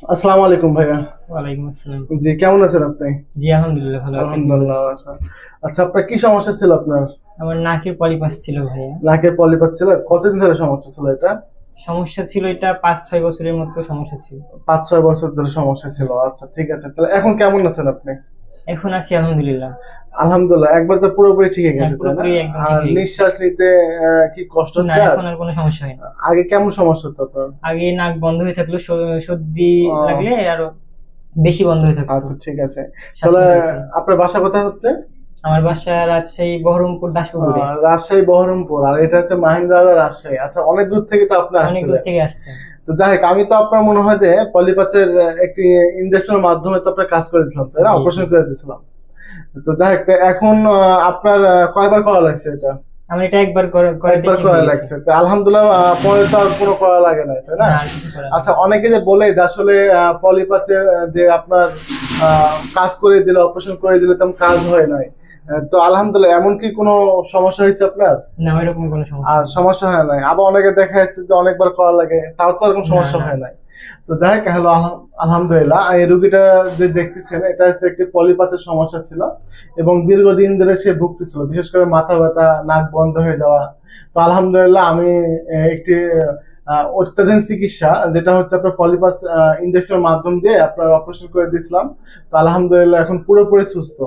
আসসালামু আলাইকুম ভাইয়া। ওয়ালাইকুম আসসালাম। জি, কেমন আছেন আপনি? জি, আলহামদুলিল্লাহ ভালো আছি। আপনি ভালো আলহামদুলিল্লাহ। আছেন? আচ্ছা, আচ্ছা, আপনার কি সমস্যা ছিল আপনার? আমার নাকের পলিপাস ছিল ভাইয়া। নাকে পলিপাস ছিল? কতদিন ধরে সমস্যা ছিল এটা? সমস্যা ছিল, এটা ৫-৬ বছরের মতো সমস্যা ছিল। ৫-৬ বছর ধরে সমস্যা ছিল। হুম। আচ্ছা, ঠিক আছে। তাহলে এখন কেমন আছেন আপনি? এখন আছি আলহামদুলিল্লাহ। আলহামদুলিল্লাহ, একবার তো পুরোপুরি ঠিক হয়ে হ্যাঁ, গেছে, তাই না? পুরোপুরি একদম ঠিক আর হয়ে গেছে। নিঃশ্বাস নিতে কি কষ্ট না, হচ্ছে আর? এখন আর কোনো সমস্যা হয় না। আগে কেমন সমস্যা হতো আপনার? আগে নাক বন্ধ হয়ে থাকলো, সর্দি ও, লাগলে আরো বেশি বন্ধ হয়ে থাকতো, আচ্ছা, ঠিক আছে। শ্বাস তাহলে নিতে হতো। আপনার বাসা কোথায় হচ্ছে? আমার বাসা রাজশাহী বহরমপুর দাসপুকুরে। রাজশাহী বহরমপুর, আর এটা হচ্ছে মাহিন্দ্রা রাজশাহী। আচ্ছা, অনেক দূর থেকে তো আপনি অনেক দূর আসছিলেন। থেকে আসছে। তো যাই হোক, আমি তো আপনার মনে হয় যে পলিপাচের একটি ইনজেকশনের মাধ্যমে তো আপনার কাজ করেছিলাম, তাই না? জি, জি। অপারেশন করে দিয়েছিলাম। তো যাই হোক, তো এখন আপনার কয়বার করা লাগছে এটা? আমার এটা একবার করাতে একবার ঠিক করা হয়ে গেছে। লাগছে, তো আলহামদুলিল্লাহ। পরে তো আর কোনো করা লাগে নাই, তাই না? না, আর কিছু করার নেই। আচ্ছা, অনেকে যে বলে যে আসলে পলিপাচে যে আপনার কাজ করে দিলে, অপারেশন করে দিলে তেমন কাজ হয় নাই। তো আলহামদুলিল্লাহ, এমন কি কোনো সমস্যা হয়েছে আপনার? না, ওইরকম কোনো সমস্যা আর নেই। সমস্যা হয় নাই? আবার অনেকে দেখা যাচ্ছে যে অনেকবার করা লাগে, তাও তো এরকম না, সমস্যা না। হয় নাই। তো যাই হোক, হ্যালো, আলহামদুলিল্লাহ। এই রোগীটা যে দেখতেছেন, এটা হচ্ছে একটি পলিপাসের সমস্যা ছিল, এবং দীর্ঘদিন ধরে সে ভুগতেছিল, বিশেষ করে মাথা ব্যথা, নাক বন্ধ হয়ে যাওয়া। তো আলহামদুলিল্লাহ, আমি একটি অত্যাধুনিক চিকিৎসা, যেটা হচ্ছে আপনার পলিপাস ইনজেকশনের মাধ্যম দিয়ে আপনার অপারেশন করে দিয়েছিলাম। তো আলহামদুলিল্লাহ, এখন পুরোপুরি সুস্থ।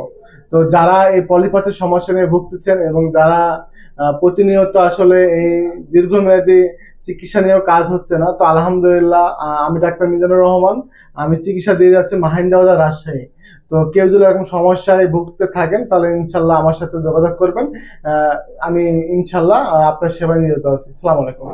তো যারা এই পলিপাসের সমস্যা নিয়ে ভুগতেছেন, এবং যারা প্রতিনিয়ত আসলে এই দীর্ঘমেয়াদী চিকিৎসা নিয়েও কাজ হচ্ছে না, তো আলহামদুলিল্লাহ, আমি ডাক্তার মিজানুর রহমান। আমি চিকিৎসা দিয়ে যাচ্ছি মাহিন্দ্রা রাজশাহী। তো কেউ যদি এরকম সমস্যায় ভুগতে থাকেন, তাহলে ইনশাল্লাহ আমার সাথে যোগাযোগ করবেন। আমি ইনশাল্লাহ আপনার সেবায় নিয়োজিত আছি। আসসালামু আলাইকুম।